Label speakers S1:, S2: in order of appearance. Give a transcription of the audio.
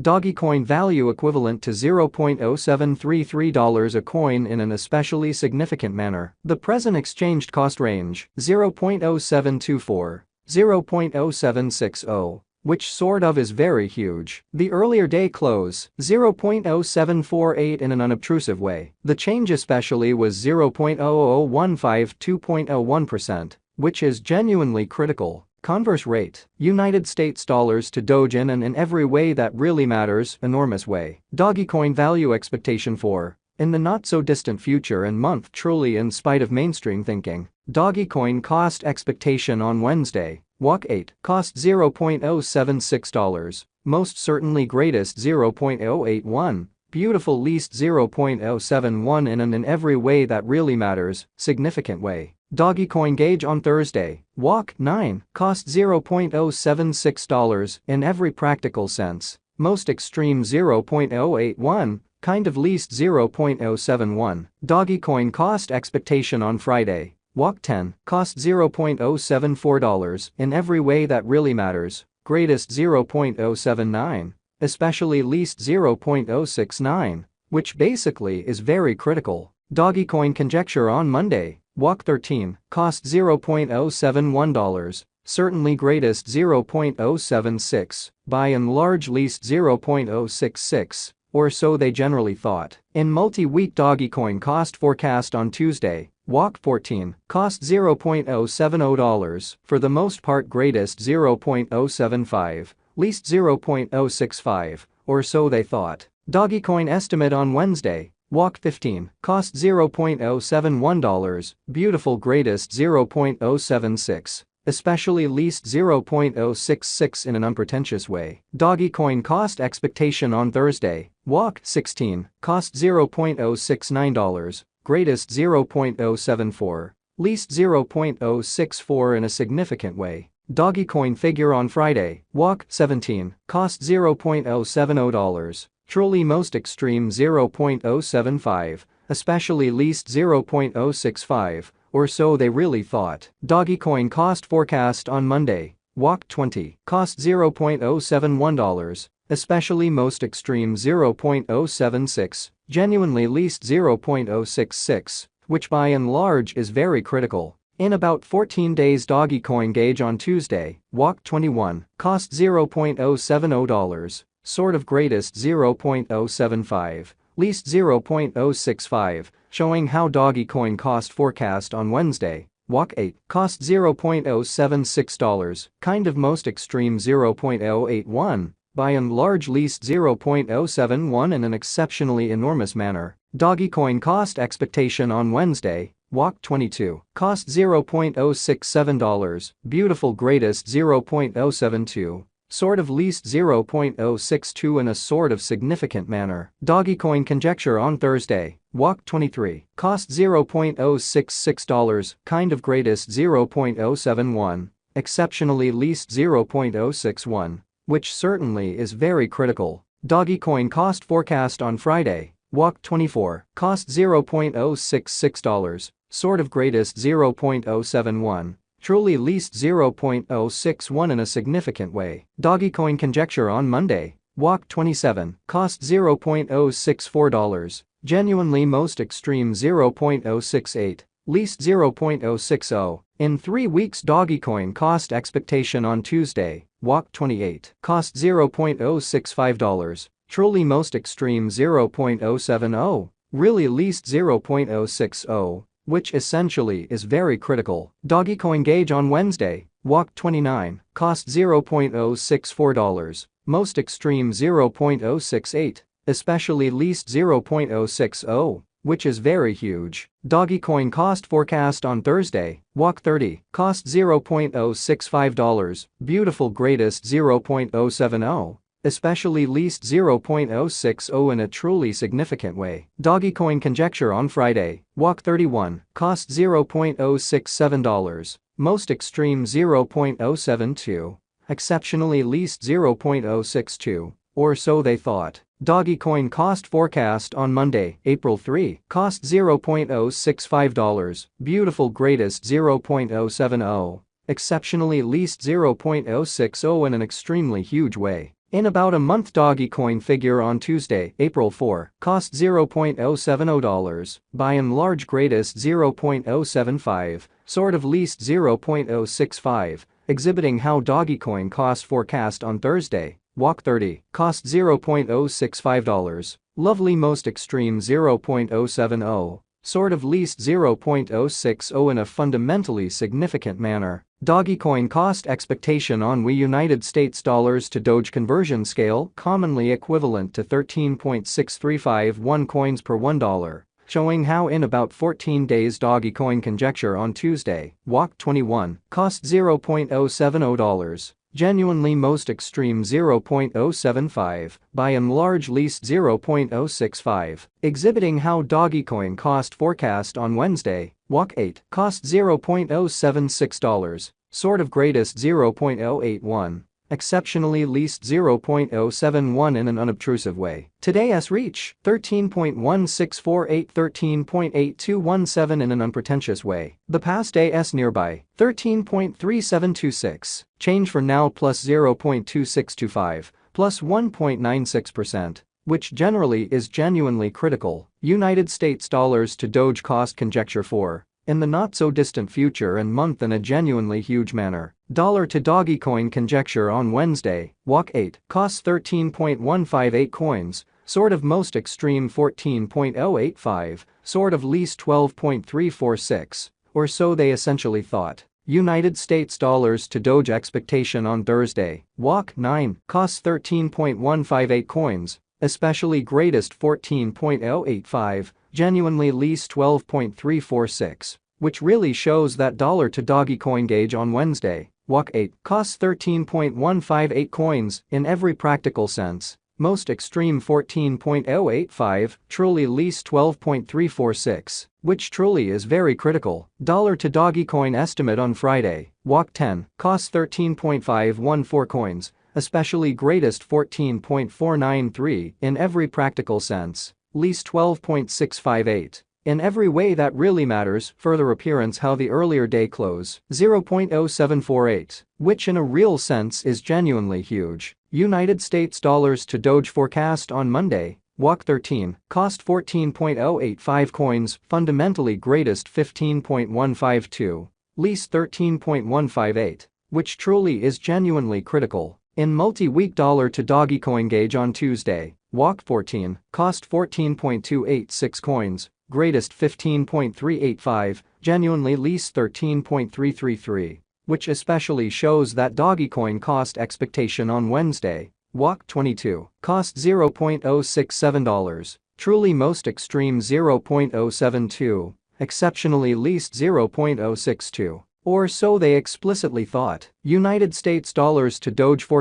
S1: DOGECOIN value equivalent to $0.0733 a coin in an especially significant manner. The present exchanged cost range, 0.0724, 0.0760, which sort of is very huge. The earlier day close, 0.0748 in an unobtrusive way. The change especially was 0.00015 2.01%, which is genuinely critical. Converse rate, United States dollars to DOGECOIN and in every way that really matters, enormous way. DOGECOIN value expectation for, in the not-so-distant future and month truly in spite of mainstream thinking. DOGECOIN cost expectation on Wednesday, walk 8, cost $0.076, most certainly greatest 0.081, beautiful least 0.071 in and in every way that really matters, significant way. DOGECOIN gauge on Thursday, walk 9, cost $0.076 in every practical sense, most extreme 0.081, kind of least 0.071. DOGECOIN cost expectation on Friday, walk 10, cost $0.074 in every way that really matters, greatest 0.079, especially least 0.069, which basically is very critical. DOGECOIN conjecture on Monday, walk 13, cost $0.071, certainly greatest 0.076, by and large least 0.066, or so they generally thought. In multi-week DOGECOIN cost forecast on Tuesday, walk 14, cost $0.070, for the most part greatest 0.075, least 0.065, or so they thought. DOGECOIN estimate on Wednesday, walk 15, cost $0.071, beautiful greatest 0.076, especially least 0.066 in an unpretentious way. DOGECOIN cost expectation on Thursday, walk 16, cost $0.069, greatest 0.074, least 0.064 in a significant way. DOGECOIN figure on Friday, walk 17, cost $0.070, truly most extreme 0.075, especially least 0.065, or so they really thought. DOGECOIN cost forecast on Monday, walk 20, cost $0.071, especially most extreme 0.076, genuinely least 0.066, which by and large is very critical. In about 14 days DOGECOIN gauge on Tuesday, walk 21, cost $0.070, sort of greatest 0.075, least 0.065, showing how DOGECOIN cost forecast on Wednesday, walk 8, cost $0.076, kind of most extreme 0.081, by and large least 0.071 in an exceptionally enormous manner. DOGECOIN cost expectation on Wednesday, walk 22, cost $0.067, beautiful greatest 0.072, sort of least 0.062 in a sort of significant manner. DOGECOIN conjecture on Thursday, walk 23, cost $0.066, kind of greatest 0.071, exceptionally least 0.061, which certainly is very critical. DOGECOIN cost forecast on Friday, walk 24, cost $0.066, sort of greatest 0.071, truly least 0.061 in a significant way. DOGECOIN conjecture on Monday, walk 27, cost $0.064, genuinely most extreme 0.068, least 0.060. In 3 weeks DOGECOIN cost expectation on Tuesday, walk 28, cost $0.065, truly most extreme 0.070, really least 0.060, which essentially is very critical. DOGECOIN gauge on Wednesday, walk 29, cost $0.064, most extreme 0.068, especially least 0.060, which is very huge. DOGECOIN cost forecast on Thursday, walk 30, cost $0.065, beautiful greatest 0.070, especially least 0.060 in a truly significant way. DOGECOIN conjecture on Friday, walk 31, cost $0.067, most extreme 0.072, exceptionally least 0.062, or so they thought. DOGECOIN cost forecast on Monday, April 3, cost $0.065, beautiful greatest 0.070, exceptionally least 0.060 in an extremely huge way. In about a month. DOGECOIN figure on Tuesday, April 4, cost $0.070, by and large greatest 0.075, sort of least 0.065, exhibiting how DOGECOIN cost forecast on Thursday, walk 30, cost $0.065, lovely most extreme 0.070, sort of least 0.060 in a fundamentally significant manner. DOGECOIN cost expectation on United States dollars to Doge conversion scale, commonly equivalent to 13.6351 coins per $1, showing how in about 14 days. DOGECOIN conjecture on Tuesday, walk 21, cost $0.070, genuinely most extreme 0.075, by and large least 0.065, exhibiting how DOGECOIN cost forecast on Wednesday, walk 8, cost $0.076, sort of greatest 0.081, exceptionally least 0.071 in an unobtrusive way. Today's reach, 13.1648, 13.8217 in an unpretentious way. The past day's nearby, 13.3726, change for now plus 0.2625, plus 1.96%, which generally is genuinely critical. United States dollars to Doge cost conjecture for, in the not-so-distant future and month in a genuinely huge manner. Dollar to DOGECOIN conjecture on Wednesday, walk 8, costs 13.158 coins, sort of most extreme 14.085, sort of least 12.346, or so they essentially thought. United States dollars to Doge expectation on Thursday, walk 9, costs 13.158 coins, especially greatest 14.085, genuinely least 12.346, which really shows that dollar to DOGECOIN gauge on Wednesday, walk 8, costs 13.158 coins in every practical sense, most extreme 14.085, truly least 12.346, which truly is very critical. Dollar to DOGECOIN estimate on Friday, walk 10, costs 13.514 coins, especially greatest 14.493 in every practical sense, least 12.658. In every way that really matters, further appearance how the earlier day close, 0.0748, which in a real sense is genuinely huge. United States dollars to Doge forecast on Monday, walk 13, cost 14.085 coins, fundamentally greatest 15.152, least 13.158, which truly is genuinely critical. In multi-week dollar to DOGECOIN gauge on Tuesday, walk 14, cost 14.286 coins, greatest 15.385, genuinely least 13.333, which especially shows that DOGECOIN cost expectation on Wednesday, walk 22, cost $0.067, truly most extreme 0.072, exceptionally least 0.062. Or so they explicitly thought. United States dollars to Doge forecast